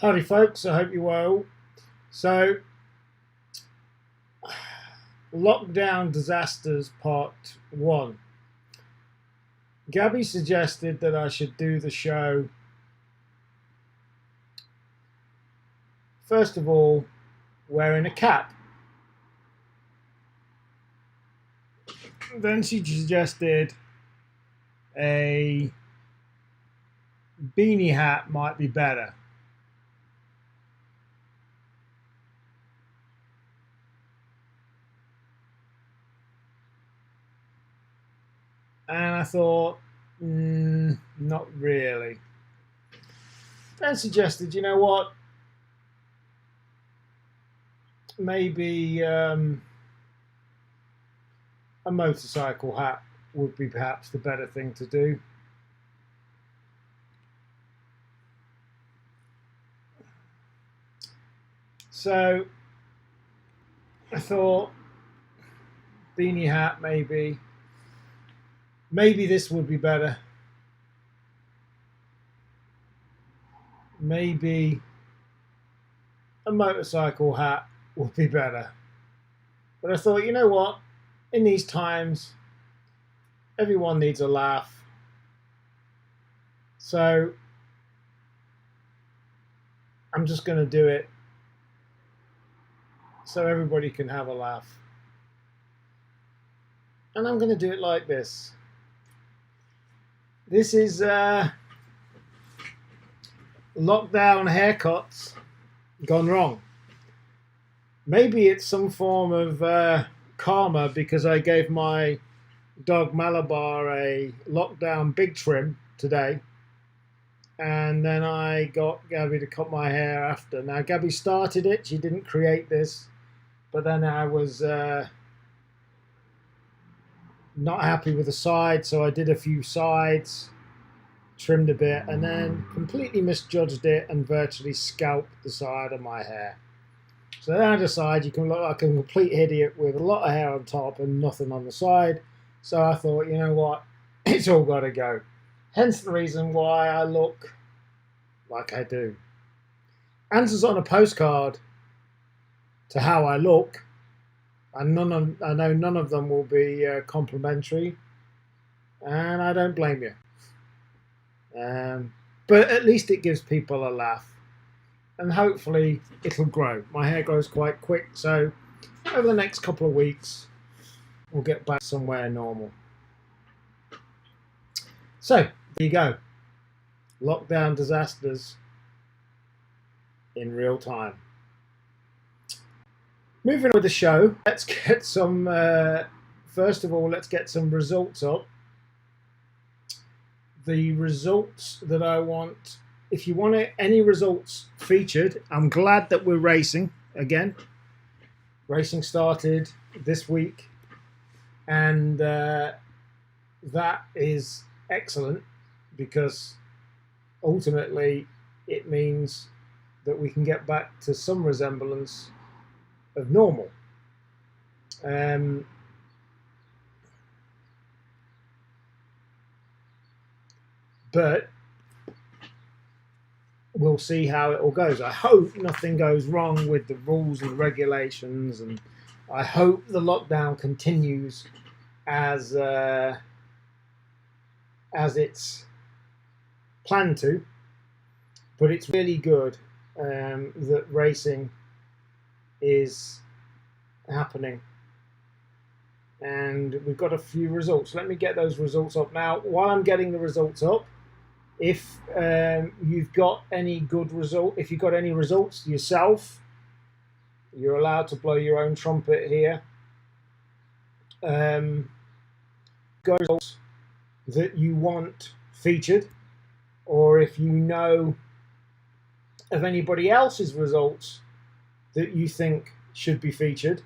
Howdy folks, I hope you're well. So, lockdown disasters part 1. Gabby suggested that I should do the show, first of all, wearing a cap. Then she suggested a beanie hat might be better. And I thought, not really. Then suggested, you know what, maybe a motorcycle hat would be perhaps the better thing to do. So I thought, beanie hat maybe. Maybe this would be better. Maybe a motorcycle hat would be better. But I thought, you know what? In these times, everyone needs a laugh. So I'm just going to do it so everybody can have a laugh. And I'm going to do it like this. This is lockdown haircuts gone wrong. Maybe it's some form of karma because I gave my dog Malabar a lockdown big trim today, and then I got Gabby to cut my hair after. Now Gabby started it, she didn't create this, but then I was not happy with the side, so I did a few sides, trimmed a bit, and then completely misjudged it and virtually scalped the side of my hair. So then I decided you can look like a complete idiot with a lot of hair on top and nothing on the side. So I thought, you know what, it's all got to go. Hence the reason why I look like I do. Answers on a postcard to how I look. And I know none of them will be complimentary, and I don't blame you. But at least it gives people a laugh, and hopefully it'll grow. My hair grows quite quick, so over the next couple of weeks, we'll get back somewhere normal. So there you go. Lockdown disasters in real time. Moving on with the show, let's get some, first of all, let's get some results up. The results that I want, if you want any results featured, I'm glad that we're racing again. Racing started this week, and that is excellent because ultimately it means that we can get back to some resemblance of normal. But we'll see how it all goes. I hope nothing goes wrong with the rules and regulations, and I hope the lockdown continues as it's planned to. But it's really good that racing is happening, and we've got a few results. Let me get those results up now. While I'm getting the results up, if you've got any good result, if you've got any results yourself, you're allowed to blow your own trumpet here. Go results that you want featured, or if you know of anybody else's results that you think should be featured,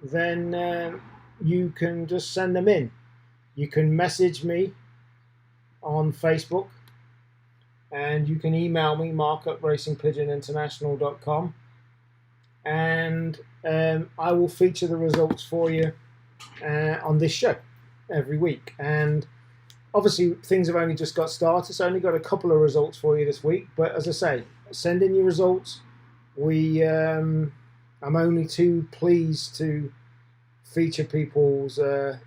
then you can just send them in. You can message me on Facebook, and you can email me, mark@racingpigeoninternational.com, and I will feature the results for you on this show every week. And obviously things have only just got started, so I only got a couple of results for you this week, but as I say, send in your results. I'm only too pleased to feature people's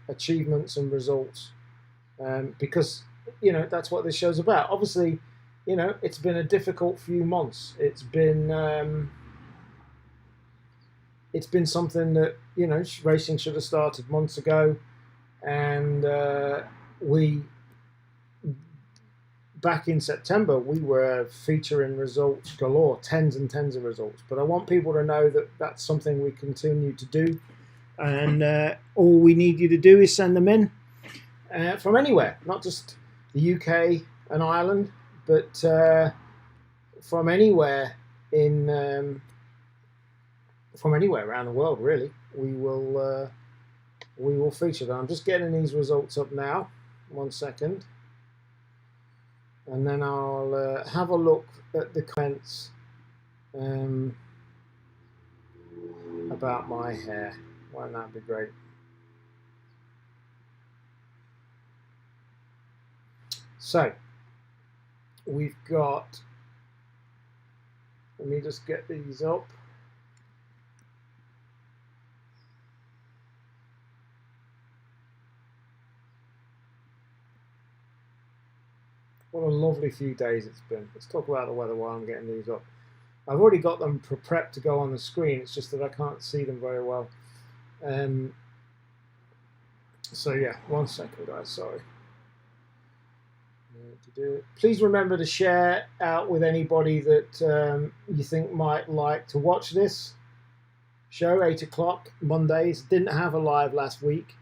achievements and results, because that's what this show's about. Obviously, it's been a difficult few months. It's been something that racing should have started months ago, and we back in September we were featuring results galore, tens and tens of results. But I want people to know that that's something we continue to do, and all we need you to do is send them in from anywhere, not just the UK and Ireland, but from anywhere from anywhere around the world, really. We will feature them. I'm just getting these results up now. 1 second, and then I'll have a look at the comments about my hair. Won't that be great? So we've got, let me just get these up. What a lovely few days it's been. Let's talk about the weather while I'm getting these up. I've already got them prepped to go on the screen. It's just that I can't see them very well. So yeah, 1 second, guys. Sorry. Please remember to share out with anybody that you think might like to watch this show. 8 o'clock Mondays. Didn't have a live last week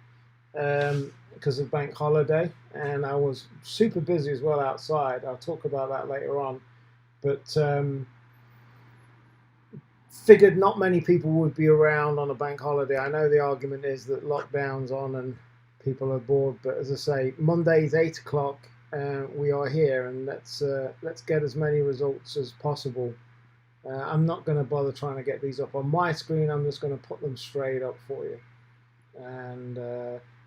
because of bank holiday, and I was super busy as well outside. I'll talk about that later on, but figured not many people would be around on a bank holiday. I know the argument is that lockdown's on and people are bored, but as I say, Mondays 8 o'clock, we are here, and let's get as many results as possible. I'm not going to bother trying to get these up on my screen. I'm just going to put them straight up for you. And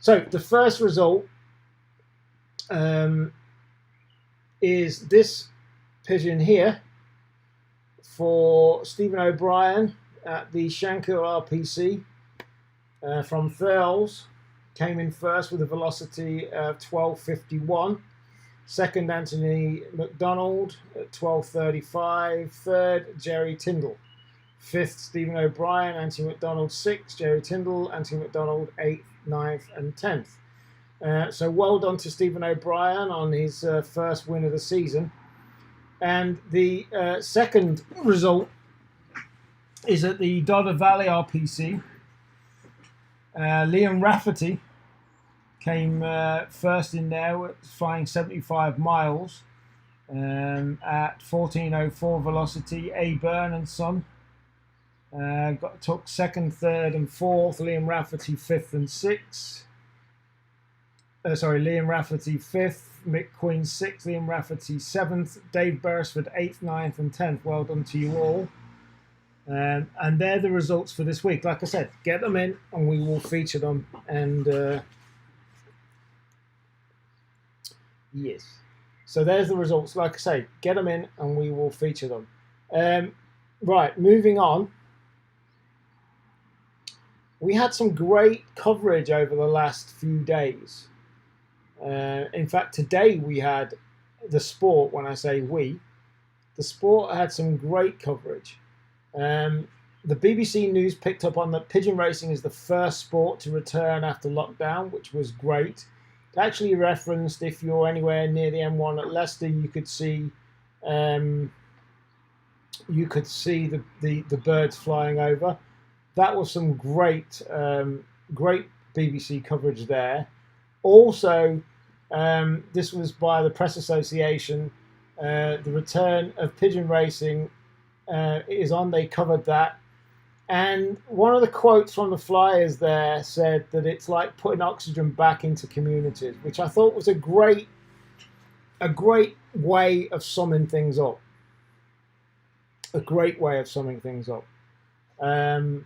so the first result is this pigeon here for Stephen O'Brien at the Shankill RPC from Thurles. Came in first with a velocity of 12.51. Second, Anthony McDonald at 12.35. Third, Jerry Tyndall. Fifth, Stephen O'Brien. Anthony McDonald 6th. Jerry Tyndall. Anthony McDonald 8th, 9th, and 10th. So well done to Stephen O'Brien on his first win of the season. And the second result is at the Dodder Valley RPC. Liam Rafferty came first in there, flying 75 miles at 14.04 velocity. A. Byrne and Son took second, third, and fourth. Liam Rafferty 5th and 6th. Liam Rafferty 5th, Mick Quinn 6th, Liam Rafferty 7th, Dave Beresford 8th, 9th, and 10th. Well done to you all. And they're the results for this week. Like I said, get them in and we will feature them. And yes, so there's the results. Like I say, get them in and we will feature them. Right, moving on. We had some great coverage over the last few days. In fact, today we had the sport. When I say we, the sport had some great coverage. The BBC News picked up on that pigeon racing is the first sport to return after lockdown, which was great. It actually referenced, if you're anywhere near the M1 at Leicester, you could see the birds flying over. That was some great BBC coverage there. Also, this was by the Press Association. The return of pigeon racing is on. They covered that. And one of the quotes from the flyers there said that it's like putting oxygen back into communities, which I thought was a great way of summing things up. A great way of summing things up. And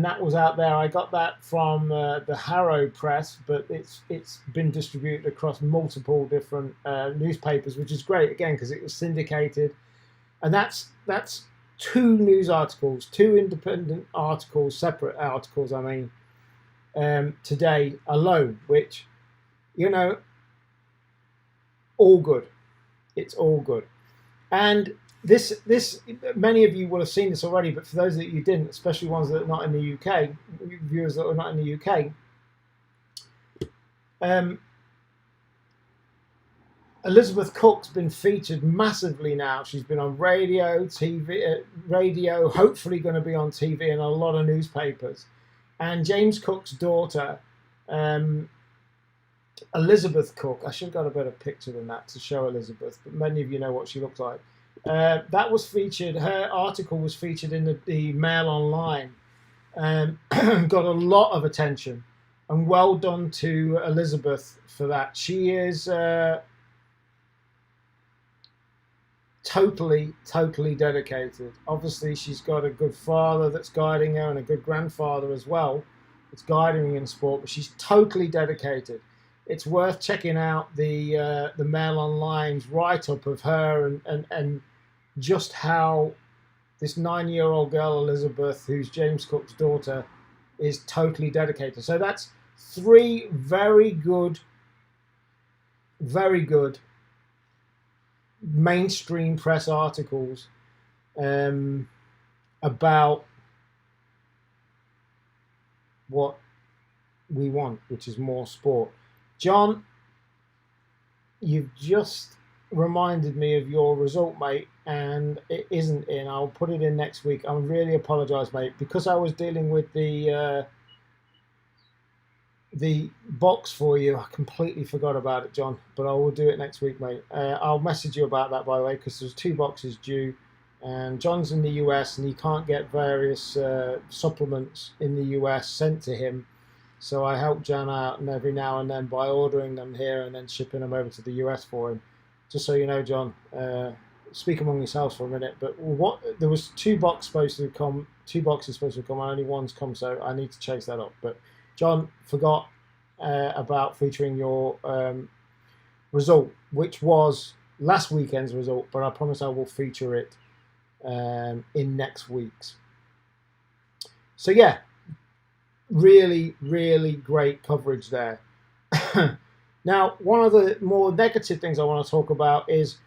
that was out there. I got that from the Harrow Press, but it's been distributed across multiple different newspapers, which is great, again, because it was syndicated. And that's 2 news articles, 2 independent articles, separate articles, I mean, today alone, which, you know, all good. It's all good. And this many of you will have seen this already, but for those that you didn't, especially ones that are not in the UK, viewers that are not in the UK, Elizabeth Cook's been featured massively now. She's been on radio, TV, hopefully going to be on TV and a lot of newspapers. And James Cook's daughter, Elizabeth Cook, I should have got a better picture than that to show Elizabeth, but many of you know what she looks like. That was featured, her article was featured in the Mail Online, got a lot of attention, and well done to Elizabeth for that. She is totally dedicated. Obviously, she's got a good father that's guiding her and a good grandfather as well that's guiding her in sport, but she's totally dedicated. It's worth checking out the Mail Online's write-up of her and just how this 9-year-old girl, Elizabeth, who's James Cook's daughter, is totally dedicated. So that's 3 very good mainstream press articles about what we want, which is more sport. John, you've just reminded me of your result, mate, and it isn't in. I'll put it in next week. I really apologise, mate, because I was dealing with the box for you. I completely forgot about it, John, but I will do it next week, mate. I'll message you about that, by the way, because there's 2 boxes due, and John's in the US and he can't get various supplements in the US sent to him, so I help John out and every now and then by ordering them here and then shipping them over to the US for him. Just so you know, John, speak among yourselves for a minute, but there was 2 boxes supposed to come, only one's come, so I need to chase that up. But John forgot about featuring your result, which was last weekend's result, but I promise I will feature it in next week's. So yeah, really great coverage there. Now, one of the more negative things I want to talk about is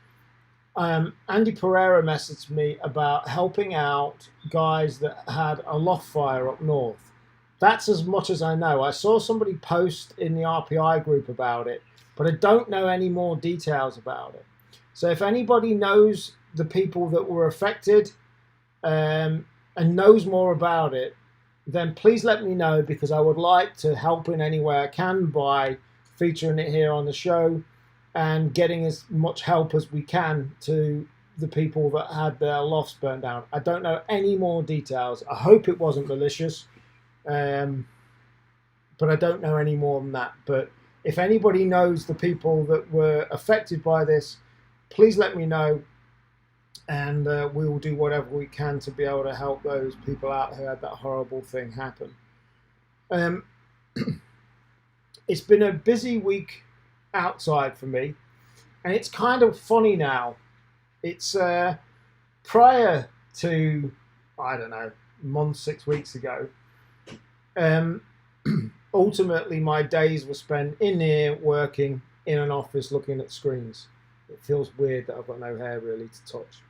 Andy Pereira messaged me about helping out guys that had a loft fire up north. That's as much as I know. I saw somebody post in the RPI group about it, but I don't know any more details about it. So if anybody knows the people that were affected and knows more about it, then please let me know, because I would like to help in any way I can by featuring it here on the show and getting as much help as we can to the people that had their lofts burnt down. I don't know any more details. I hope it wasn't malicious. But I don't know any more than that. But if anybody knows the people that were affected by this, please let me know, and we will do whatever we can to be able to help those people out who had that horrible thing happen. It's been a busy week outside for me, and it's kind of funny now. It's prior to, I don't know, month, 6 weeks ago, ultimately my days were spent in here working in an office looking at screens. It feels weird that I've got no hair really to touch.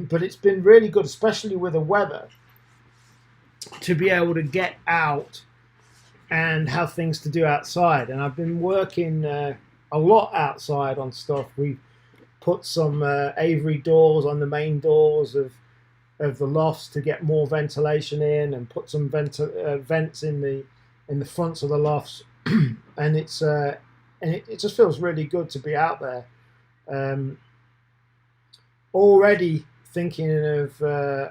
But it's been really good, especially with the weather, to be able to get out and have things to do outside. And I've been working a lot outside on stuff. We've put some Avery doors on the main doors of the lofts to get more ventilation in, and put some vents in the fronts of the lofts. And it just feels really good to be out there. Already thinking of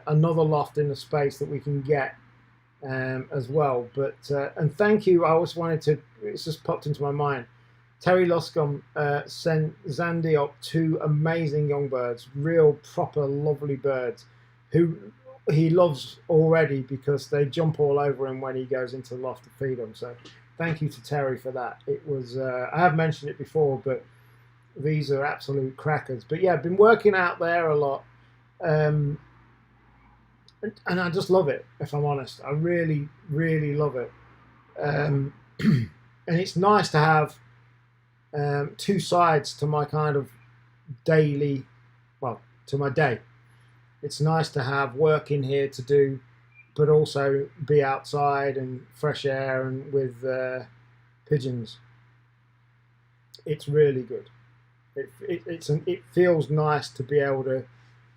another loft in the space that we can get as well. But and thank you. I always wanted to. It's just popped into my mind. Terry Loscombe sent Zandy up 2 amazing young birds, real proper lovely birds, who he loves already because they jump all over him when he goes into the loft to feed them. So thank you to Terry for that. It was I have mentioned it before, but These are absolute crackers. But yeah, I've been working out there a lot. And I just love it, if I'm honest. I really, really love it. And it's nice to have two sides to my kind of daily, well, to my day. It's nice to have work in here to do, but also be outside and fresh air and with pigeons. It's really good. It feels nice to be able to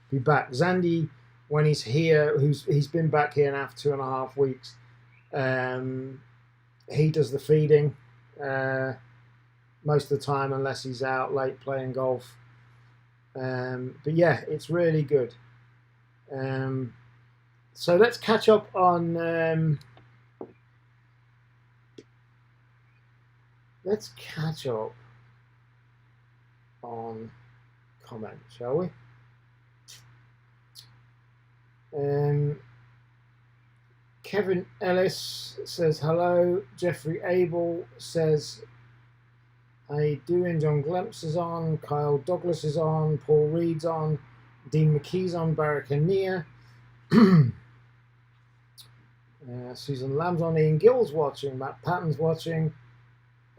be back. Zandy, when he's here, he's been back here now for 2.5 weeks. He does the feeding most of the time, unless he's out late playing golf. But yeah, it's really good. So let's catch up on. Let's catch up on comments, shall we? Kevin Ellis says hello. Jeffrey Abel says, how you doing? John Glemps is on. Kyle Douglas is on. Paul Reed's on. Dean McKee's on. Barrackania. Susan Lamb's on. Ian Gill's watching. Matt Patton's watching.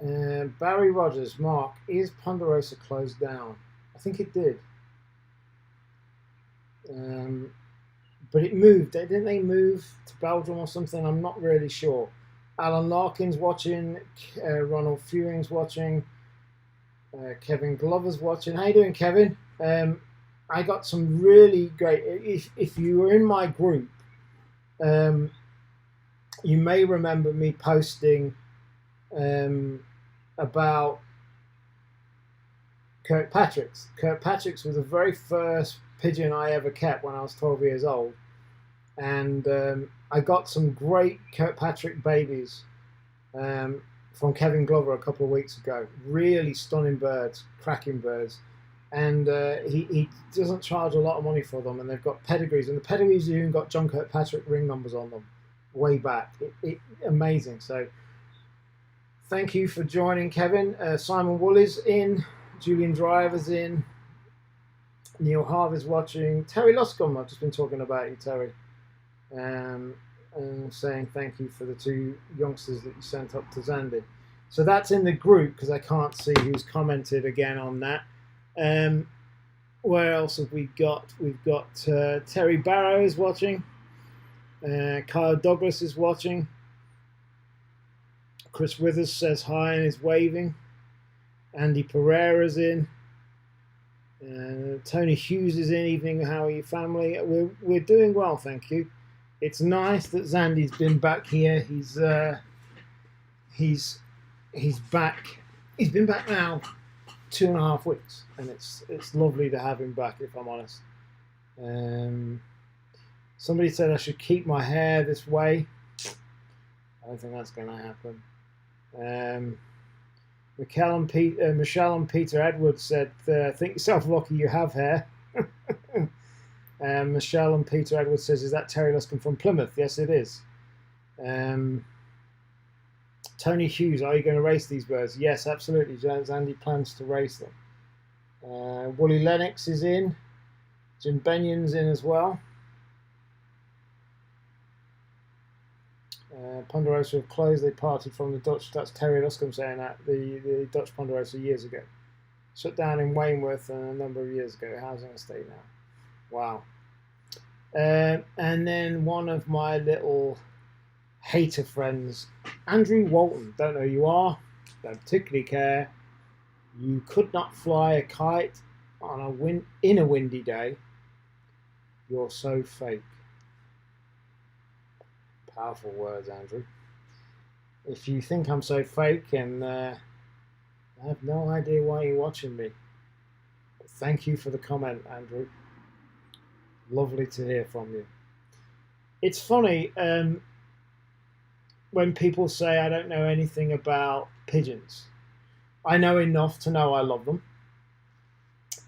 Barry Rogers. Mark, is Ponderosa closed down? I think it did. But it moved. Didn't they move to Belgium or something? I'm not really sure. Alan Larkin's watching. Ronald Fewing's watching. Kevin Glover's watching. How you doing, Kevin? I got some really great. If you were in my group, you may remember me posting about Kirkpatrick's. Kirkpatrick's was the very first pigeon I ever kept when I was 12 years old, and I got some great Kirkpatrick babies from Kevin Glover a couple of weeks ago. Really stunning birds, cracking birds, and he doesn't charge a lot of money for them, and they've got pedigrees, and the pedigrees even got John Kirkpatrick ring numbers on them way back. Amazing. So thank you for joining, Kevin. Simon Woolley's in. Julian Driver's in. Neil Harvey's watching. Terry Luscombe, I've just been talking about you, Terry. And saying thank you for the 2 youngsters that you sent up to Zandy. So that's in the group, because I can't see who's commented again on that. Where else have we got? We've got Terry Barrow is watching. Kyle Douglas is watching. Chris Withers says hi and is waving. Andy Pereira's in. Tony Hughes is in. Evening, how are you, family? We're doing well, thank you. It's nice that Zandy's been back here. He's back. He's been back now 2.5 weeks, and it's lovely to have him back, if I'm honest. Somebody said I should keep my hair this way. I don't think that's going to happen. Michelle and Peter Edwards said, think yourself lucky you have hair. Michelle and Peter Edwards says, is that Terry Luscombe from Plymouth? Yes, it is. Tony Hughes, are you going to race these birds? Yes, absolutely. Andy plans to race them. Wooly Lennox is in. Jim Benyon's in as well. Ponderosa have closed. They parted from the Dutch. That's Terry Luscombe saying that. The Dutch Ponderosa years ago. Shut down in Weymouth a number of years ago. Housing estate now. Wow. And then one of my little hater friends, Andrew Walton. Don't know who you are. Don't particularly care. You could not fly a kite on in a windy day. You're so fake. Powerful words, Andrew. If you think I'm so fake, and I have no idea why you're watching me. But thank you for the comment, Andrew. Lovely to hear from you. It's funny when people say I don't know anything about pigeons. I know enough to know I love them.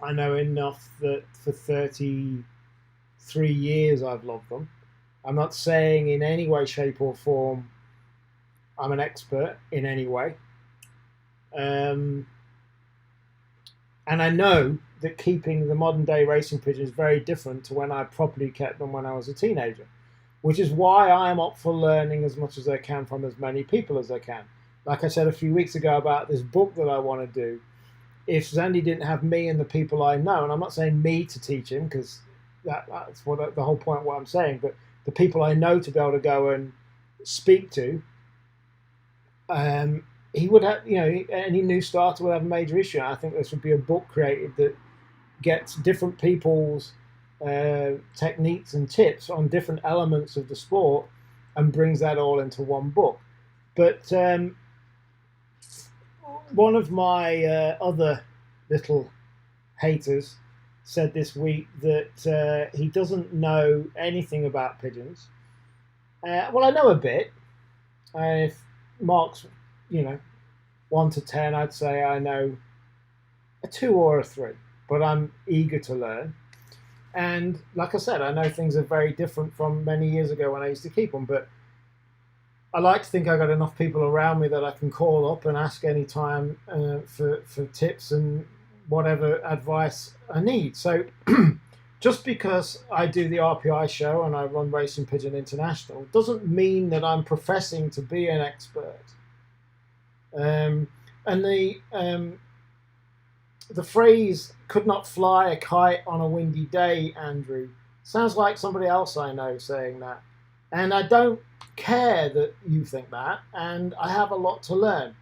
I know enough that for 33 years I've loved them. I'm not saying in any way, shape or form I'm an expert in any way. And I know that keeping the modern day racing pigeon is very different to when I properly kept them when I was a teenager, which is why I am up for learning as much as I can from as many people as I can. Like I said a few weeks ago about this book that I want to do, if Zandy didn't have me and the people I know, and I'm not saying me to teach him, because that's what the whole point of what I'm saying, but the people I know to be able to go and speak to, he would have, any new starter would have a major issue. I think this would be a book created that gets different people's techniques and tips on different elements of the sport and brings that all into one book. But one of my other little haters said this week that he doesn't know anything about pigeons. Well, I know a bit. If Mark's, 1 to 10, I'd say I know a 2 or a 3, but I'm eager to learn. And like I said, I know things are very different from many years ago when I used to keep them, but I like to think I got enough people around me that I can call up and ask any time for tips and whatever advice I need. So just because I do the RPI show and I run Racing Pigeon International doesn't mean that I'm professing to be an expert. And the phrase "could not fly a kite on a windy day," Andrew, sounds like somebody else I know saying that. And I don't care that you think that, and I have a lot to learn.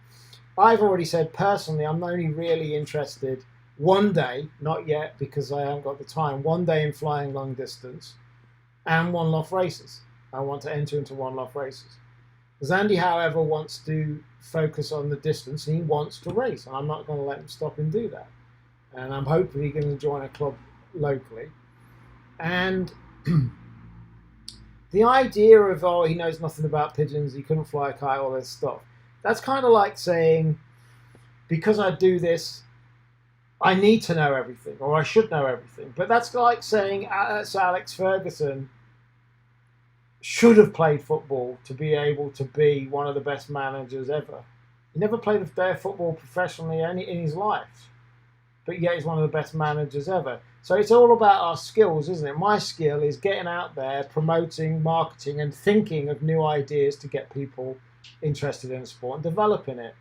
I've already said personally I'm only really interested one day, not yet because I haven't got the time, one day in flying long distance and one-off races. I want to enter into one-off races. Zandy, however, wants to focus on the distance and he wants to race, and I'm not going to let him stop him do that. And I'm hopefully going to join a club locally. And the idea of, oh, he knows nothing about pigeons, he couldn't fly a kite, all this stuff, that's kind of like saying, because I do this, I need to know everything, or I should know everything. But that's like saying Sir Alex Ferguson should have played football to be able to be one of the best managers ever. He never played a day of football professionally in his life, but yet he's one of the best managers ever. So it's all about our skills, isn't it? My skill is getting out there, promoting, marketing, and thinking of new ideas to get people interested in the sport and developing it.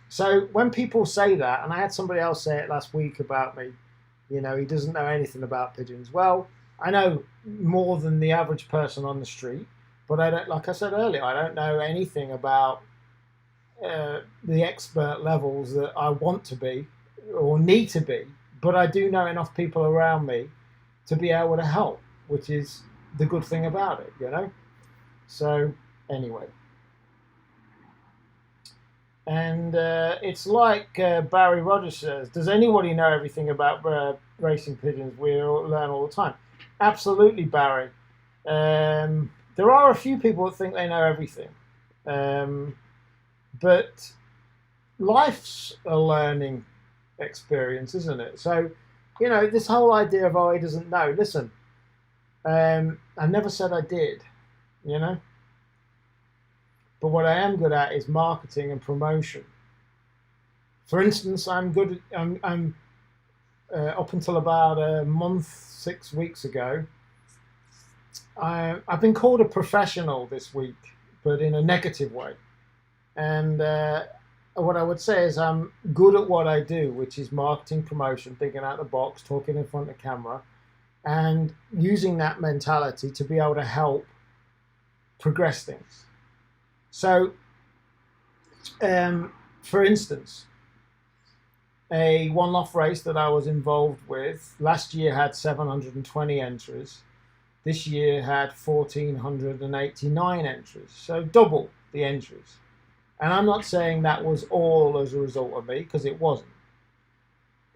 So when people say that, and I had somebody else say it last week about me, he doesn't know anything about pigeons. Well, I know more than the average person on the street, but I don't, like I said earlier, I don't know anything about the expert levels that I want to be or need to be, but I do know enough people around me to be able to help, which is the good thing about it, So anyway. And it's like Barry Rogers says, does anybody know everything about racing pigeons? We learn all the time. Absolutely, Barry. There are a few people that think they know everything. But life's a learning experience, isn't it? So, this whole idea of, oh, he doesn't know. Listen, I never said I did, But what I am good at is marketing and promotion. For instance, I'm good. I'm up until about a month, 6 weeks ago. I've been called a professional this week, but in a negative way. And what I would say is I'm good at what I do, which is marketing, promotion, thinking out the box, talking in front of the camera, and using that mentality to be able to help progress things. So, for instance, a one-off race that I was involved with last year had 720 entries. This year had 1,489 entries, so double the entries. And I'm not saying that was all as a result of me, because it wasn't.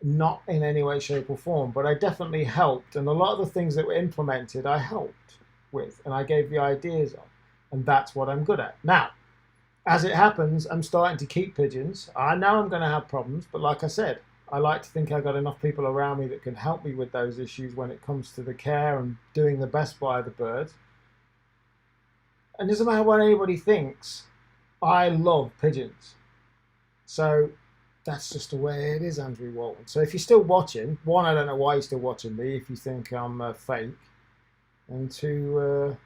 Not in any way, shape or form, but I definitely helped. And a lot of the things that were implemented, I helped with, and I gave the ideas of. And that's what I'm good at. Now, as it happens, I'm starting to keep pigeons. I know I'm going to have problems, but like I said, I like to think I've got enough people around me that can help me with those issues when it comes to the care and doing the best by the birds. And it doesn't matter what anybody thinks, I love pigeons. So that's just the way it is, Andrew Walton. So if you're still watching, one, I don't know why you're still watching me if you think I'm fake, and two,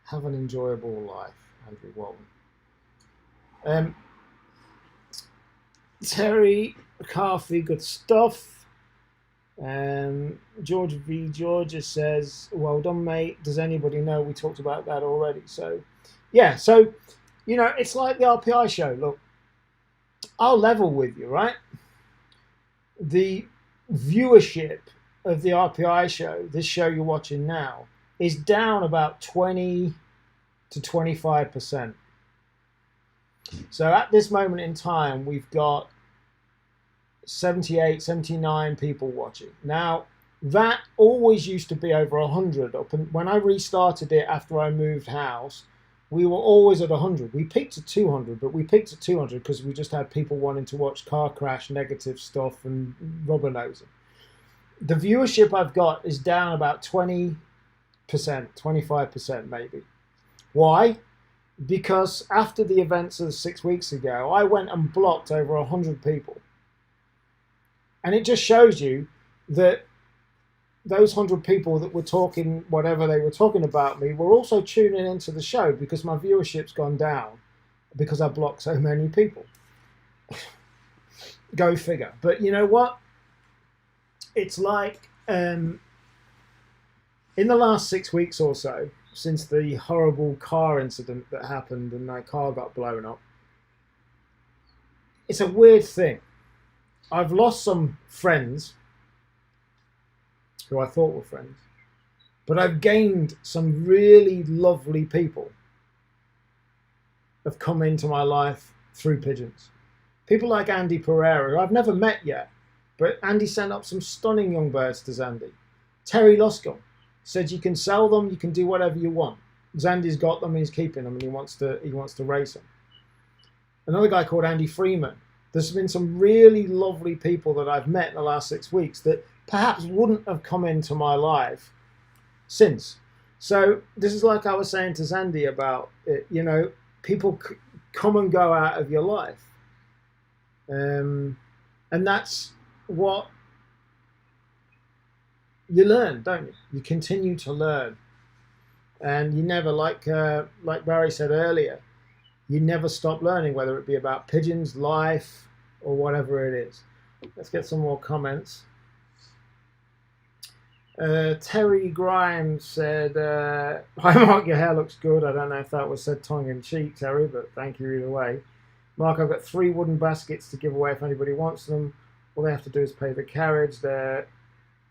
have an enjoyable life, Andrew Walton. Terry McCarthy, good stuff. George V. Georgia says, well done, mate. Does anybody know? We talked about that already. So, yeah. So, you know, it's like the RPI show. Look, I'll level with you, right? The viewership of the RPI show, this show you're watching now, is down about 20 to 25%. So at this moment in time, we've got 78, 79 people watching. Now, that always used to be over 100. When I restarted it after I moved house, we were always at 100. We peaked at 200, but we peaked at 200 because we just had people wanting to watch car crash, negative stuff, and rubber nosing. The viewership I've got is down about 20%, 25% maybe. Why? Because after the events of 6 weeks ago, I went and blocked over 100 people. And it just shows you that those 100 people that were talking whatever they were talking about me were also tuning into the show because my viewership's gone down because I blocked so many people. Go figure. But you know what? It's like in the last 6 weeks or so, since the horrible car incident that happened and my car got blown up, it's a weird thing. I've lost some friends who I thought were friends, but I've gained some really lovely people have come into my life through pigeons. People like Andy Pereira, who I've never met yet, but Andy sent up some stunning young birds to Zandy. Terry Luscombe said you can sell them, you can do whatever you want. Zandy's got them, he's keeping them, and he wants to race them. Another guy called Andy Freeman. There's been some really lovely people that I've met in the last 6 weeks that perhaps wouldn't have come into my life since. So this is like I was saying to Zandy about it, you know, people come and go out of your life. And that's what you learn, don't you? You continue to learn. And you never, like Barry said earlier, you never stop learning, whether it be about pigeons, life, or whatever it is. Let's get some more comments. Terry Grimes said, hi Mark, your hair looks good. I don't know if that was said tongue-in-cheek, Terry, but thank you either way. Mark, I've got 3 wooden baskets to give away if anybody wants them. All they have to do is pay the carriage. They're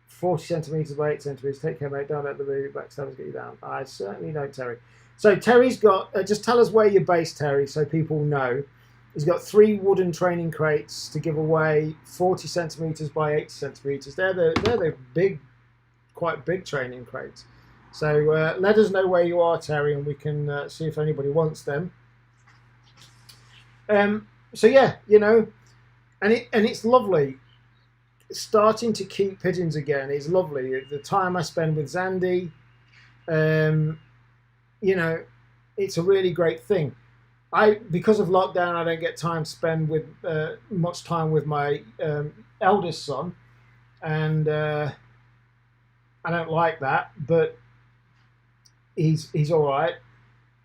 40 centimetres by 8 centimetres. Take care, mate. Don't let the backstabbers get you down. I certainly don't, Terry. So Terry's got, just tell us where you're based, Terry, so people know. He's got 3 wooden training crates to give away, 40 centimetres by 80 centimetres. They're the big, quite big training crates. So let us know where you are, Terry, and we can see if anybody wants them. So yeah, you know, and it's lovely. Starting to keep pigeons again is lovely. The time I spend with Zandy, you know, it's a really great thing. Because of lockdown, I don't get time to spend with much time with my eldest son, and I don't like that. But he's all right,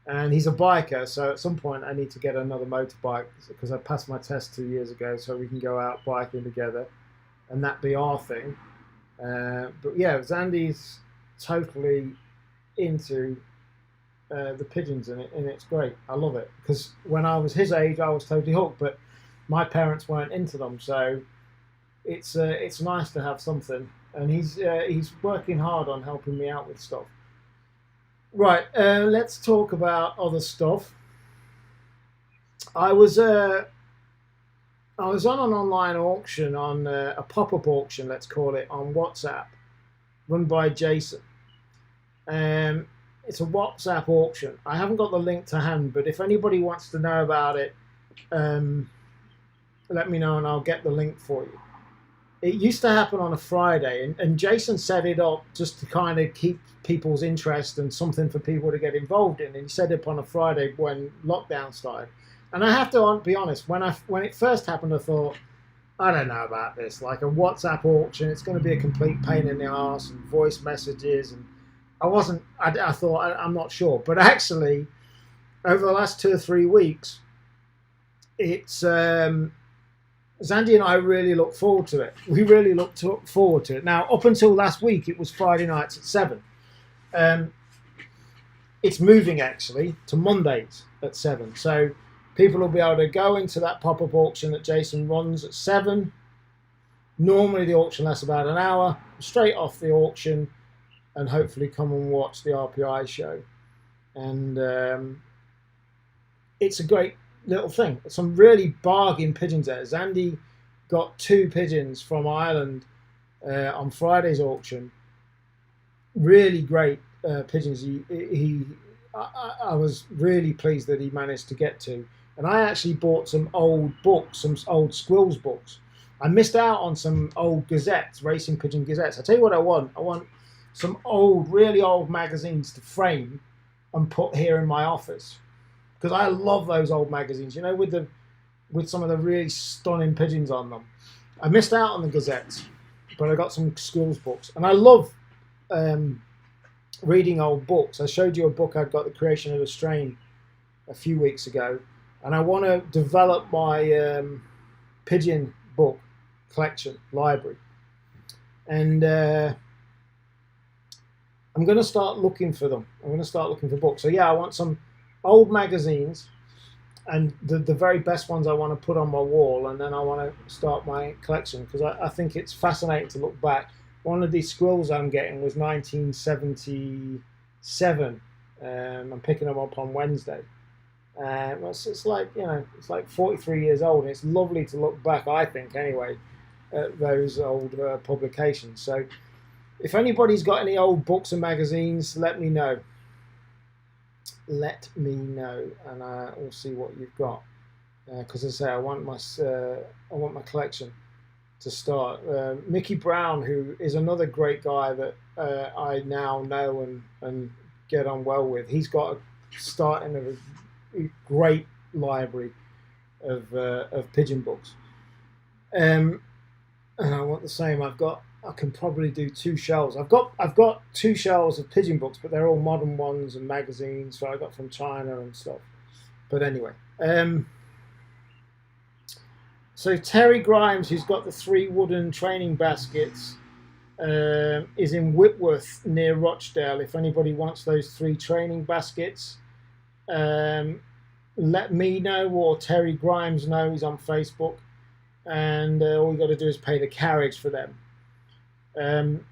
and he's a biker. So at some point, I need to get another motorbike because I passed my test 2 years ago, so we can go out biking together, and that be our thing. But yeah, Zandy's totally into the pigeons, and it's great. I love it because when I was his age, I was totally hooked, but my parents weren't into them, so it's nice to have something. And he's working hard on helping me out with stuff. Right, let's talk about other stuff. I was on an online auction, on a pop-up auction, let's call it, on WhatsApp, run by Jason. It's a WhatsApp auction. I haven't got the link to hand, but if anybody wants to know about it, let me know and I'll get the link for you. It used to happen on a Friday, and Jason set it up just to kind of keep people's interest and something for people to get involved in. And he set it up on a Friday when lockdown started. And I have to be honest, when it first happened, I thought, I don't know about this. Like a WhatsApp auction, it's going to be a complete pain in the arse and voice messages. And I thought, I'm not sure. But actually, over the last 2 or 3 weeks, it's Zandy and I really look forward to it. We really look forward to it. Now, up until last week, it was Friday nights at 7. It's moving actually to Mondays at 7. So people will be able to go into that pop-up auction that Jason runs at 7. Normally the auction lasts about an hour. Straight off the auction, and hopefully come and watch the RPI show. And it's a great little thing. Some really bargain pigeons there. Zandy got 2 pigeons from Ireland on Friday's auction. Really great pigeons. I was really pleased that he managed to get 2. And I actually bought some old books, some old Squills books. I missed out on some old gazettes, racing pigeon gazettes. I tell you what I want. I want some old, really old magazines to frame and put here in my office, because I love those old magazines. You know, with some of the really stunning pigeons on them. I missed out on the gazettes, but I got some Squills books, and I love reading old books. I showed you a book I'd got, The Creation of the Strain, a few weeks ago, and I want to develop my pigeon book collection library, and I'm going to start looking for them. I'm going to start looking for books. So yeah, I want some old magazines, and the very best ones I want to put on my wall, and then I want to start my collection, because I think it's fascinating to look back. One of these Squills I'm getting was 1977. I'm picking them up on Wednesday. It's like, you know, it's like 43 years old, and it's lovely to look back, I think anyway, at those old publications. So if anybody's got any old books and magazines, let me know. Let me know, and we'll see what you've got. Because as I say, I want my collection to start. Mickey Brown, who is another great guy that I now know and get on well with, he's got a starting of a great library of pigeon books. And I want the same. I can probably do 2 shelves. I've got 2 shelves of pigeon books, but they're all modern ones and magazines, so I got from China and stuff. But anyway, so Terry Grimes, who's got the 3 wooden training baskets, is in Whitworth near Rochdale. If anybody wants those 3 training baskets, let me know, or Terry Grimes know. He's on Facebook, and all you got to do is pay the carriage for them. I'm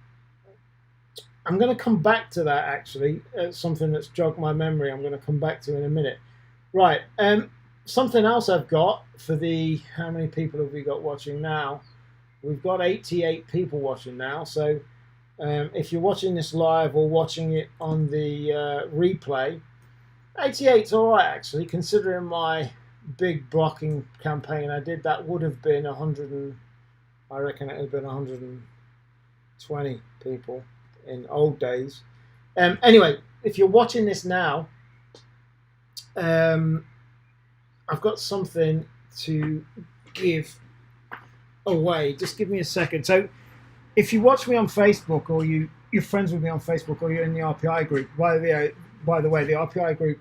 going to come back to that actually. Something that's jogged my memory. I'm going to come back to in a minute. Right. Something else I've got for the, how many people have we got watching now? We've got 88 people watching now. So if you're watching this live or watching it on the replay, 88's all right actually, considering my big blocking campaign I did. That would have been 100 and, I reckon it would have been 120 people in old days. Anyway, if you're watching this now, I've got something to give away. Just give me a second. So if you watch me on Facebook, or you're friends with me on Facebook, or you're in the RPI group, by the way, the RPI group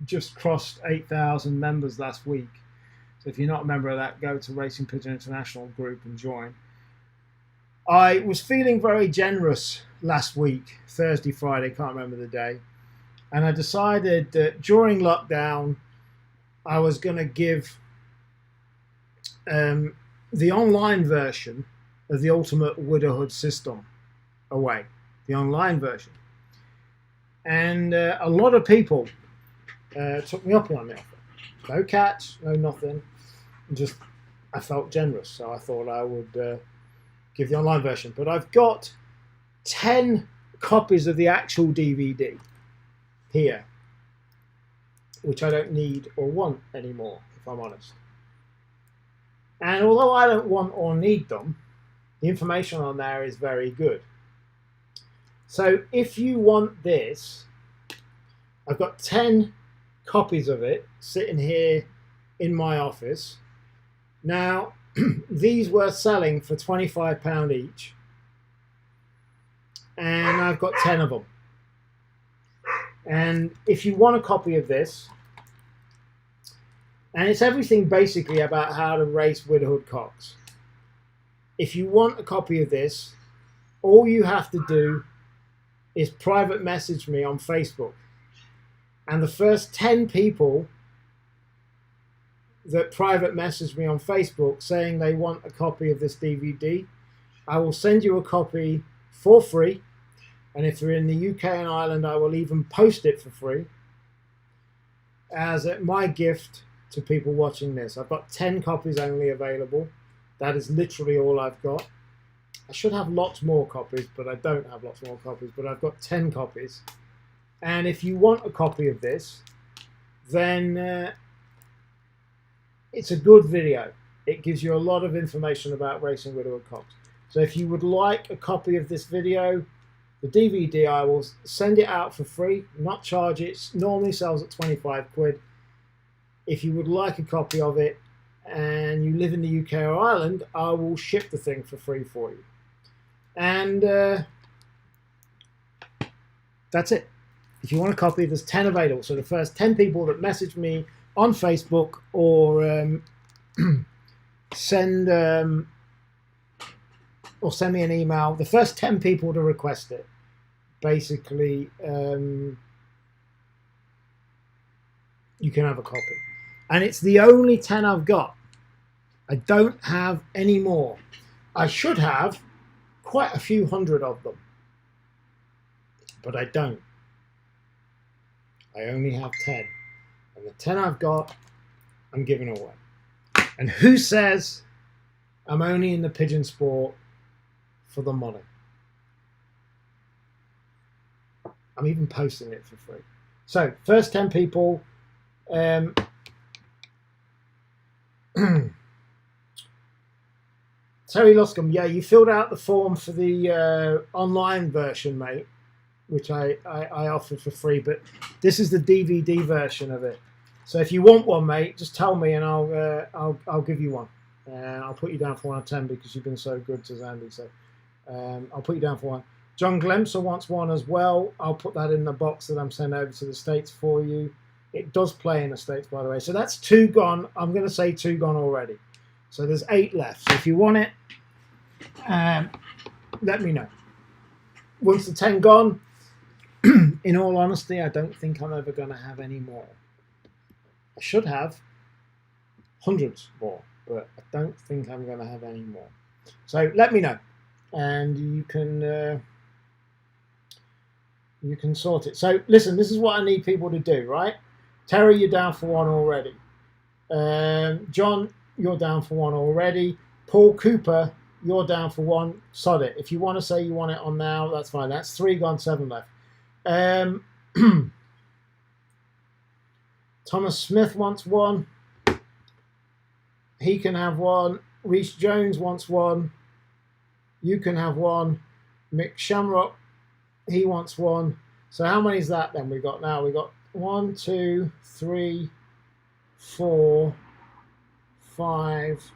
just crossed 8,000 members last week. So if you're not a member of that, go to Racing Pigeon International group and join. I was feeling very generous last week, Thursday, Friday, can't remember the day. And I decided that during lockdown, I was going to give the online version of the Ultimate Widowhood System away, the online version. And a lot of people took me up on the offer. No catch, no nothing. Just, I felt generous, so I thought I would give the online version. But I've got 10 copies of the actual DVD here, which I don't need or want anymore, if I'm honest. And although I don't want or need them, the information on there is very good. So if you want this, I've got 10 copies of it sitting here in my office. Now, these were selling for £25 each, and I've got 10 of them. And if you want a copy of this, and it's everything basically about how to race with hood cocks. If you want a copy of this, all you have to do is private message me on Facebook. And the first 10 people that private message me on Facebook saying they want a copy of this DVD, I will send you a copy for free. And if you're in the UK and Ireland, I will even post it for free as my gift to people watching this. I've got 10 copies only available. That is literally all I've got. I should have lots more copies, but I don't have lots more copies, but I've got 10 copies. And if you want a copy of this, then it's a good video. It gives you a lot of information about racing with hood cocks. So if you would like a copy of this video, the DVD, I will send it out for free, not charge it. It normally sells at 25 quid. If you would like a copy of it and you live in the UK or Ireland, I will ship the thing for free for you. And that's it. If you want a copy, there's 10 available. So the first 10 people that message me on Facebook or send me an email, the first 10 people to request it, basically, you can have a copy. And it's the only 10 I've got. I don't have any more. I should have quite a few hundred of them, but I don't. I only have 10. And the 10 I've got, I'm giving away. And who says I'm only in the pigeon sport for the money? I'm even posting it for free. So, first 10 people. Terry Loscombe, yeah, you filled out the form for the online version, mate, which I offered for free, but this is the DVD version of it. So if you want one, mate, just tell me and I'll give you one. I'll put you down for 1 of 10 because you've been so good to Zandy. So I'll put you down for one. John Glemser wants one as well. I'll put that in the box that I'm sending over to the States for you. It does play in the States, by the way. So that's 2 gone. I'm going to say 2 gone already. So there's 8 left. So if you want it, let me know. Once the 10 gone, in all honesty, I don't think I'm ever going to have any more. I should have hundreds more, but I don't think I'm going to have any more. So let me know, and you can sort it. So listen, this is what I need people to do, right? Terry, you're down for 1 already. John, you're down for 1 already. Paul Cooper, you're down for 1. Sod it. If you want to say you want it on now, that's fine. That's 3 gone, 7 left. Thomas Smith wants 1. He can have 1. Reece Jones wants 1. You can have 1. Mick Shamrock, he wants 1. So how many is that then we got now? We got 1, 2, 3, 4, 5,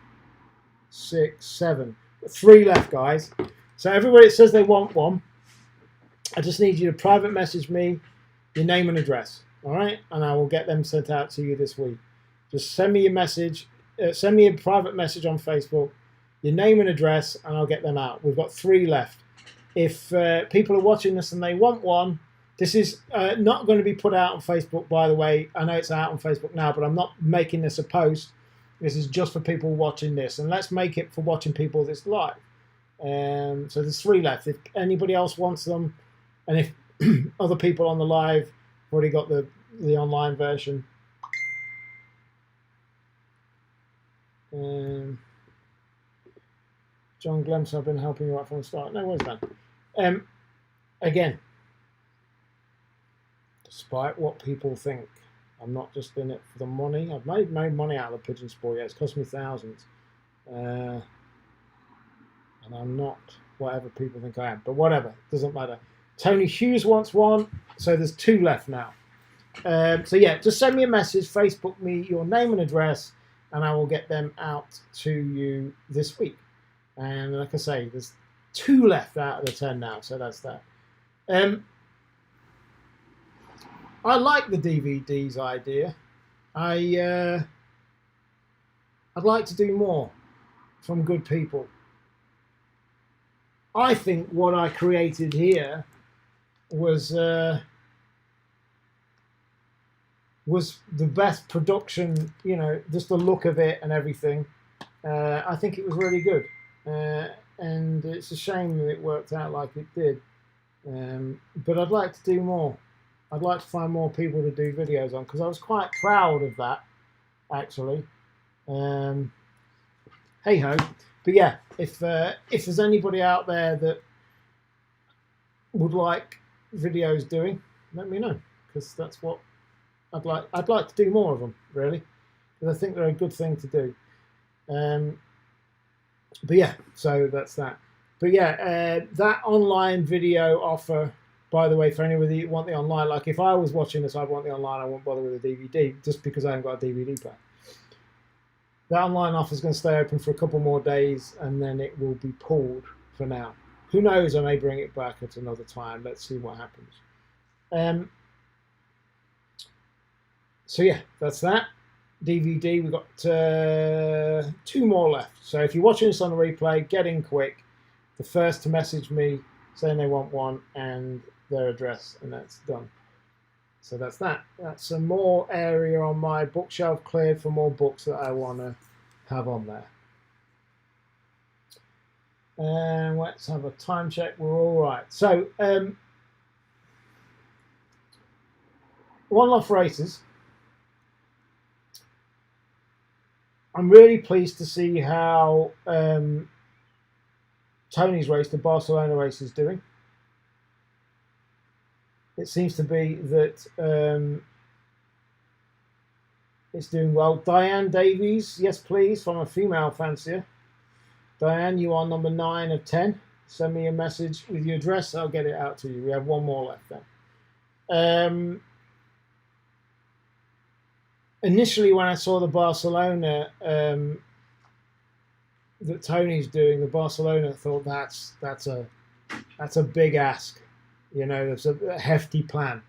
6, 7. 3 left, guys. So everybody that says they want one, I just need you to private message me your name and address, all right? And I will get them sent out to you this week. Just send me a message, send me a private message on Facebook, your name and address, and I'll get them out. We've got 3 left. If people are watching this and they want one, this is not going to be put out on Facebook, by the way. I know it's out on Facebook now, but I'm not making this a post. This is just for people watching this. And let's make it for watching people this live. So there's 3 left. If anybody else wants them, and if other people on the live have already got the online version. John Glemser, I've been helping you out from the start. No worries, man. Again, despite what people think, I'm not just in it for the money. I've made money out of the pigeon sport. Yeah, it's cost me thousands. And I'm not whatever people think I am. But whatever, doesn't matter. Tony Hughes wants 1. So there's 2 left now. So yeah, just send me a message, Facebook me your name and address, and I will get them out to you this week. And like I say, there's 2 left out of the 10 now, so that's that. I like the DVDs idea. I'd like to do more from good people. I think what I created here was the best production, you know, just the look of it and everything. I think it was really good, and it's a shame that it worked out like it did. But I'd like to do more. I'd like to find more people to do videos on, because I was quite proud of that, actually. Hey ho. But yeah, if there's anybody out there that would like videos doing, let me know, because that's what I'd like. I'd like to do more of them, really, because I think they're a good thing to do. But yeah, so that's that. But yeah, that online video offer, by the way, for anybody that want the online, like if I was watching this, I'd want the online, I won't bother with a DVD, just because I haven't got a DVD player. That online offer is going to stay open for a couple more days, and then it will be pulled for now. Who knows, I may bring it back at another time. Let's see what happens. So yeah, that's that. DVD, we've got 2 more left. So if you're watching this on a replay, get in quick. The first to message me saying they want one and their address, and that's done. So that's that. That's some more area on my bookshelf cleared for more books that I want to have on there. And let's have a time check. We're all right. So one-off races. I'm really pleased to see how Tony's race, the Barcelona race, is doing. It seems to be that it's doing well. Diane Davies, yes please, from a female fancier. Diane, you are number 9 of 10. Send me a message with your address, I'll get it out to you. We have 1 more left then. Initially, when I saw the Barcelona that Tony's doing, the Barcelona, I thought that's a big ask. You know, there's a hefty plan.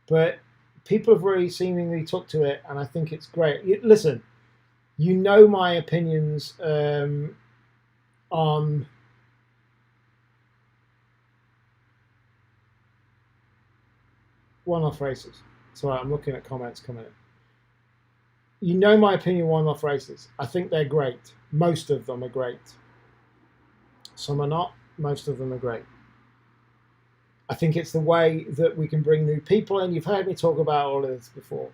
But people have really seemingly took to it, and I think it's great. Listen, you know my opinions on one-off races. Sorry, I'm looking at comments coming in. You know my opinion on one-off races. I think they're great. Most of them are great. Some are not. Most of them are great. I think it's the way that we can bring new people in. You've heard me talk about all of this before.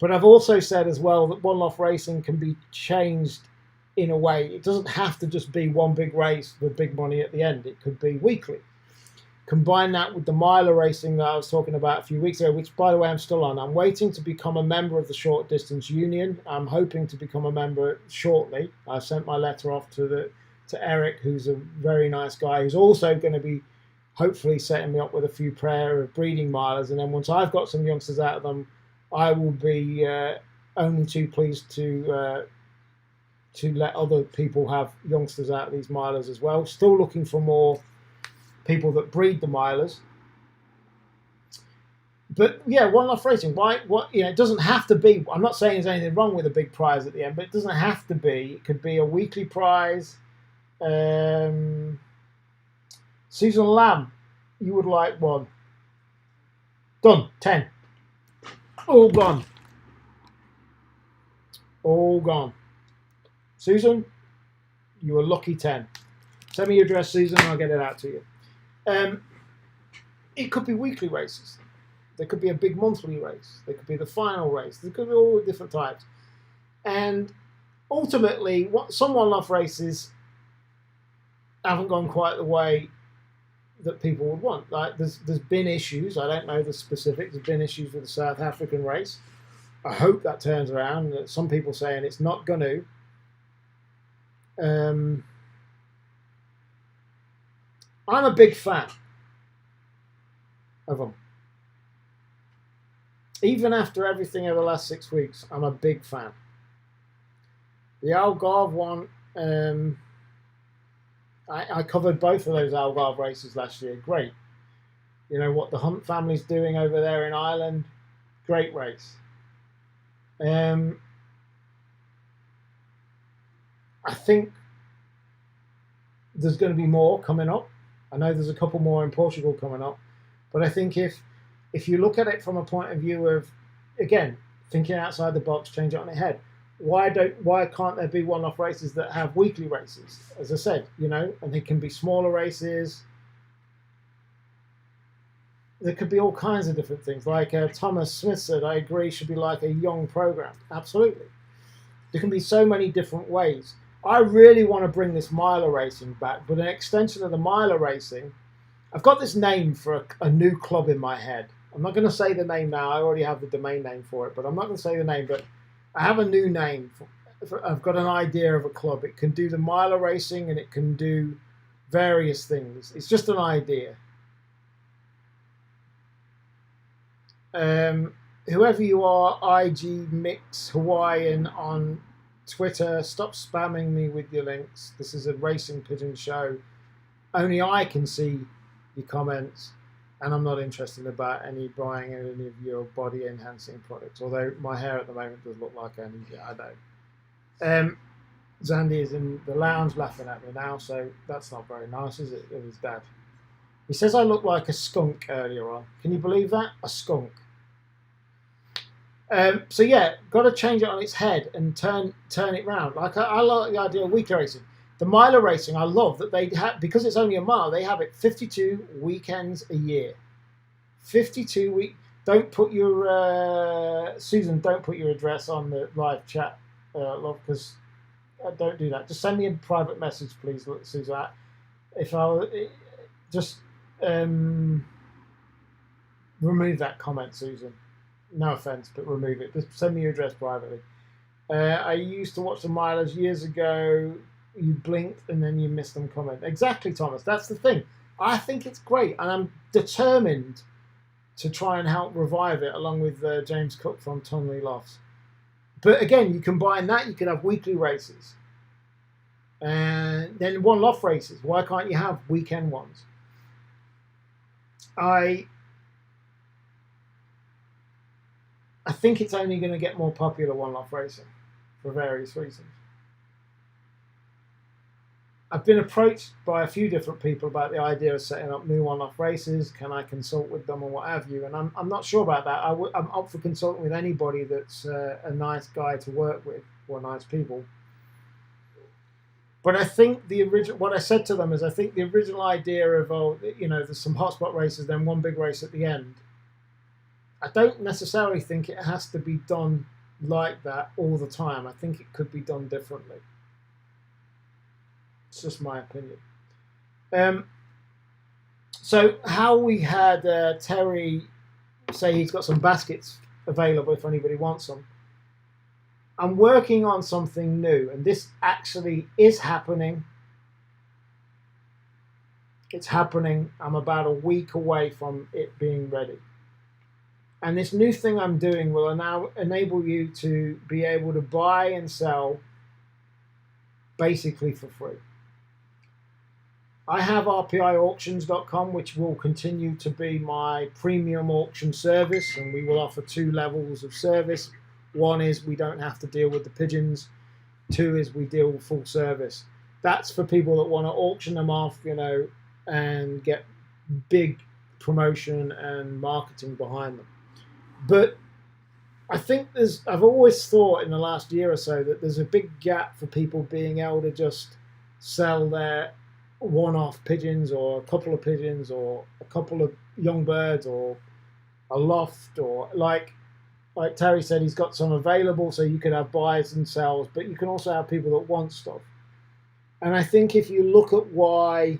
But I've also said as well that one-off racing can be changed in a way. It doesn't have to just be one big race with big money at the end. It could be weekly. Combine that with the miler racing that I was talking about a few weeks ago, which, by the way, I'm still on. I'm waiting to become a member of the Short Distance Union. I'm hoping to become a member shortly. I sent my letter off to Eric, who's a very nice guy, who's also going to be hopefully setting me up with a few pair of breeding milers. And then once I've got some youngsters out of them, I will be only too pleased to let other people have youngsters out of these milers as well. Still looking for more people that breed the milers. But yeah, one-off racing. Why? What? You know, it doesn't have to be. I'm not saying there's anything wrong with a big prize at the end, but it doesn't have to be. It could be a weekly prize. Susan Lamb, you would like one. Done. 10. All gone. All gone. Susan, you were lucky 10. Send me your address, Susan, and I'll get it out to you. It could be weekly races. There could be a big monthly race. There could be the final race. There could be all different types. And ultimately, some one-off races haven't gone quite the way that people would want. Like there's been issues. I don't know the specifics. There's been issues with the South African race. I hope that turns around. Some people saying it's not going to. I'm a big fan of them. even after everything over the last 6 weeks, I'm a big fan. The Algarve one, I covered both of those Algarve races last year. Great. You know what the Hunt family's doing over there in Ireland? Great race. I think there's going to be more coming up. I know there's a couple more in Portugal coming up, but I think if you look at it from a point of view of, again, thinking outside the box, change it on its head. Why can't there be one-off races that have weekly races? As I said, you know, and they can be smaller races. There could be all kinds of different things. Like Thomas Smith said, I agree, should be like a young program. Absolutely. There can be so many different ways. I really want to bring this miler racing back, but an extension of the miler racing, I've got this name for a new club in my head. I'm not going to say the name now. I already have the domain name for it, but I'm not going to say the name. But I have a new name. I've got an idea of a club. It can do the miler racing and it can do various things. It's just an idea. Whoever you are, IG Mix Hawaiian on Twitter, stop spamming me with your links. This is a racing pigeon show. Only I can see your comments, and I'm not interested about buying any of your body enhancing products. Although my hair at the moment does look like I need it. I know. Zandy is in the lounge laughing at me now, so that's not very nice, is it? Of his dad. He says I look like a skunk earlier on. Can you believe that? A skunk. So yeah, got to change it on its head and turn it round. Like I like the idea of weekly racing. The miler racing, I love that they have, because it's only a mile. They have it 52 weekends a year. 52 week. Don't put your Susan. Don't put your address on the live chat, love, because don't do that. Just send me a private message, please, Susan. If I just remove that comment, Susan. No offense, but remove it. Just send me your address privately. I used to watch the milers years ago. You blinked and then you missed them comment. Exactly, Thomas. That's the thing. I think it's great, and I'm determined to try and help revive it, along with James Cook from Tonley Lofts. But again, you combine that, you could have weekly races. And then one-off races. Why can't you have weekend ones? I think it's only going to get more popular, one-off racing, for various reasons. I've been approached by a few different people about the idea of setting up new one-off races. Can I consult with them or what have you? And I'm not sure about that. I'm up for consulting with anybody that's a nice guy to work with, or nice people. But I think what I said to them is, I think the original idea of, there's some hotspot races, then one big race at the end. I don't necessarily think it has to be done like that all the time. I think it could be done differently. It's just my opinion. So how we had Terry say he's got some baskets available if anybody wants them. I'm working on something new, and this actually is happening. It's happening. I'm about a week away from it being ready. And this new thing I'm doing will now enable you to be able to buy and sell basically for free. I have RPIauctions.com, which will continue to be my premium auction service, and we will offer 2 levels of service. One is we don't have to deal with the pigeons. 2 is we deal with full service. That's for people that want to auction them off, and get big promotion and marketing behind them. But I think I've always thought in the last year or so that there's a big gap for people being able to just sell their one-off pigeons, or a couple of pigeons, or a couple of young birds, or a loft, or like Terry said, he's got some available, so you can have buys and sells, but you can also have people that want stuff. And I think if you look at why,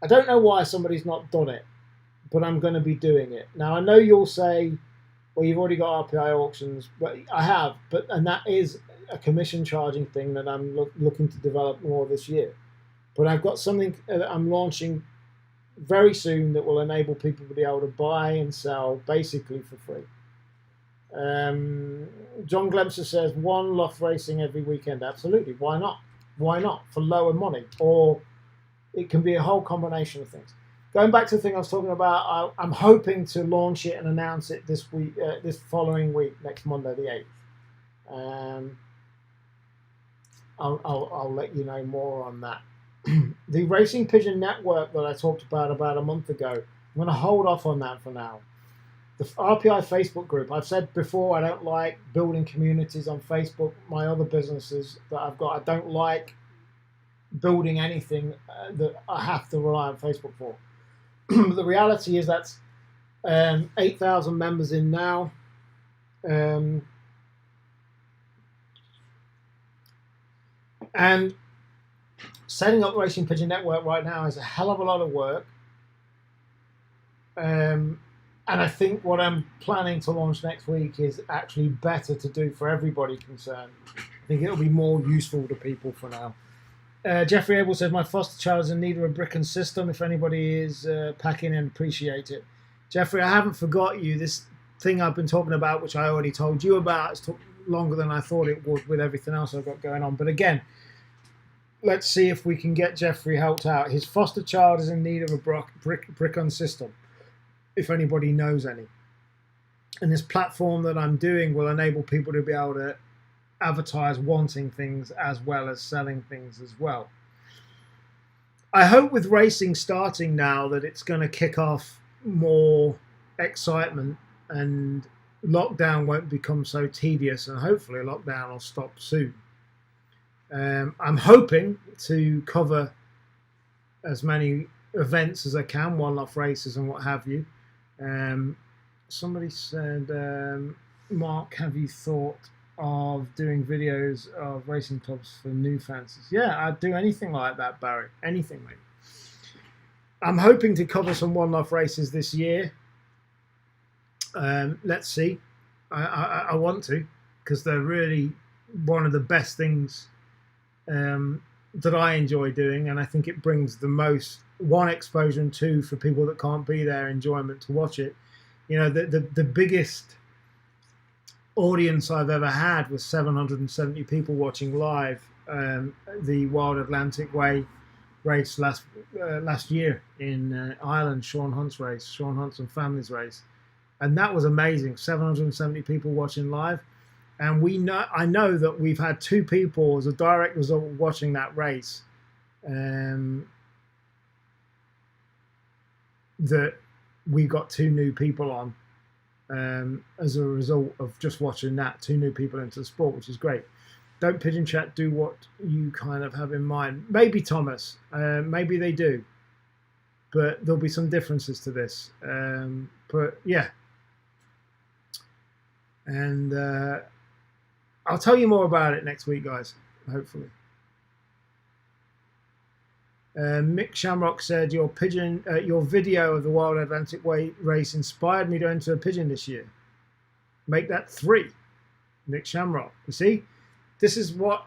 I don't know why somebody's not done it, but I'm going to be doing it. Now, I know you'll say, well, you've already got RPI auctions, but I have, and that is a commission charging thing that I'm looking to develop more this year. But I've got something that I'm launching very soon that will enable people to be able to buy and sell basically for free. John Glemser says one loft racing every weekend. Absolutely. Why not? Why not? For lower money. Or it can be a whole combination of things. Going back to the thing I was talking about, I'm hoping to launch it and announce it this week, this following week, next Monday the 8th. I'll let you know more on that. The Racing Pigeon Network that I talked about a month ago, I'm going to hold off on that for now. The RPI Facebook group, I've said before, I don't like building communities on Facebook. My other businesses that I've got, I don't like building anything that I have to rely on Facebook for. The reality is that's 8,000 members in now. And setting up Racing Pigeon Network right now is a hell of a lot of work. And I think what I'm planning to launch next week is actually better to do for everybody concerned. I think it'll be more useful to people for now. Jeffrey Abel says, my foster child is in need of a brick and system. If anybody is packing in, appreciate it. Jeffrey, I haven't forgot you. This thing I've been talking about, which I already told you about, it's took longer than I thought it would with everything else I've got going on. But again, let's see if we can get Jeffrey helped out. His foster child is in need of a brick on system, if anybody knows any. And this platform that I'm doing will enable people to be able to advertise wanting things as well as selling things as well. I hope with racing starting now that it's going to kick off more excitement and lockdown won't become so tedious, and hopefully lockdown will stop soon. I'm hoping to cover as many events as I can, one-off races and what have you. Somebody said, Mark, have you thought of doing videos of racing clubs for new fancies? Yeah, I'd do anything like that, Barry. Anything, mate. I'm hoping to cover some one-off races this year. Let's see. I want to, because they're really one of the best things that I enjoy doing, and I think it brings the most, one, exposure, and two, for people that can't be there, enjoyment to watch it. You know, the biggest audience I've ever had was 770 people watching live the Wild Atlantic Way race last year in Ireland, Sean Hunt's and family's race, and that was amazing. 770 people watching live, and I know that we've had two people as a direct result of watching that race that we got two new people on as a result of just watching that, two new people into the sport, which is great. Don't Pigeon Chat do what you kind of have in mind? Maybe, Thomas, maybe they do, but there'll be some differences to this. But yeah, and I'll tell you more about it next week, guys, hopefully. Mick Shamrock said, your video of the Wild Atlantic Way race inspired me to enter a pigeon this year. Make that 3. Mick Shamrock. You see, this is why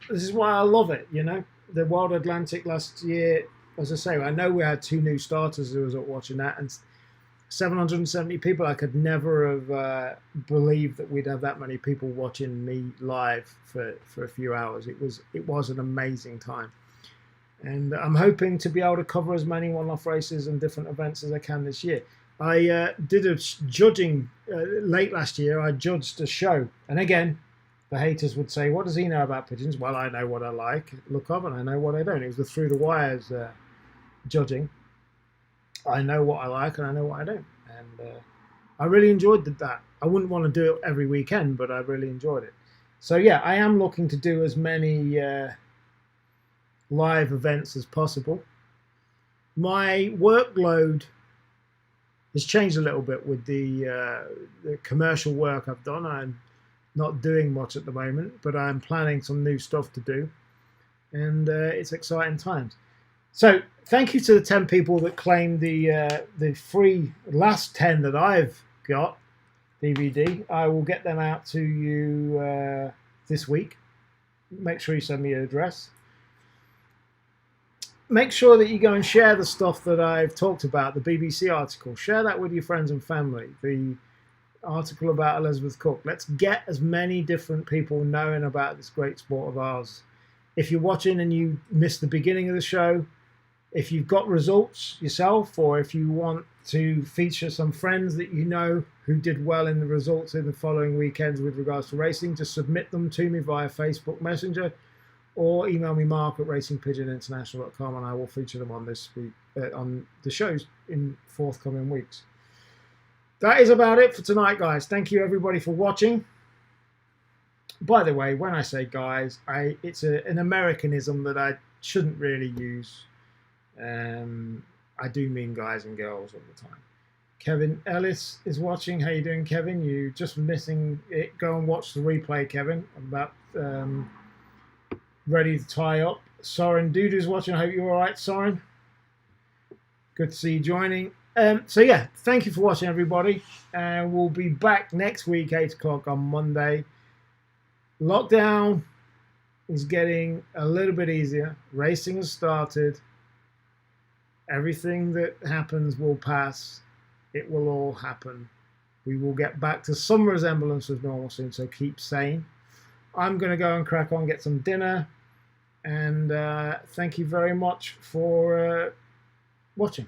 I love it. You know, the Wild Atlantic last year, as I say, I know we had 2 new starters who was watching that, and 770 people. I could never have believed that we'd have that many people watching me live for a few hours. It was an amazing time. And I'm hoping to be able to cover as many one-off races and different events as I can this year. I did a judging late last year. I judged a show. And again, the haters would say, what does he know about pigeons? Well, I know what I like, look of, and I know what I don't. It was the Through the Wires judging. I know what I like and I know what I don't. And I really enjoyed that. I wouldn't want to do it every weekend, but I really enjoyed it. So yeah, I am looking to do as many live events as possible. My workload has changed a little bit with the commercial work I've done. I'm not doing much at the moment, but I'm planning some new stuff to do, and it's exciting times. So thank you to the 10 people that claimed the free last 10 that I've got DVD. I will get them out to you this week. Make sure you send me your address. make sure that you go and share the stuff that I've talked about, the BBC article. Share that with your friends and family. The article about Elizabeth Cook. Let's get as many different people knowing about this great sport of ours. If you're watching and you missed the beginning of the show, if you've got results yourself, or if you want to feature some friends that you know who did well in the results in the following weekends with regards to racing, just submit them to me via Facebook Messenger or email me, mark@racingpigeoninternational.com, and I will feature them on this week, on the shows in forthcoming weeks. That is about it for tonight, guys. Thank you everybody for watching. By the way, when I say guys, it's an Americanism that I shouldn't really use. I do mean guys and girls all the time. Kevin Ellis is watching. How you doing, Kevin? You just missing it. Go and watch the replay, Kevin. I'm about ready to tie up. Soren Dudu's watching. I hope you're all right, Soren. Good to see you joining. So yeah, thank you for watching, everybody. We'll be back next week, 8 o'clock on Monday. Lockdown is getting a little bit easier. Racing has started. Everything that happens will pass. It will all happen. We will get back to some resemblance of normal soon, so keep sane. I'm going to go and crack on, get some dinner. And thank you very much for watching.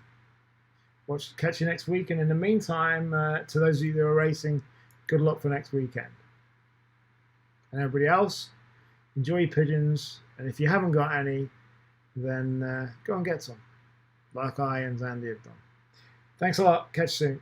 Catch you next week. And in the meantime, to those of you that are racing, good luck for next weekend. And everybody else, enjoy your pigeons. And if you haven't got any, then go and get some, like I and Zandy have done. Thanks a lot. Catch you soon.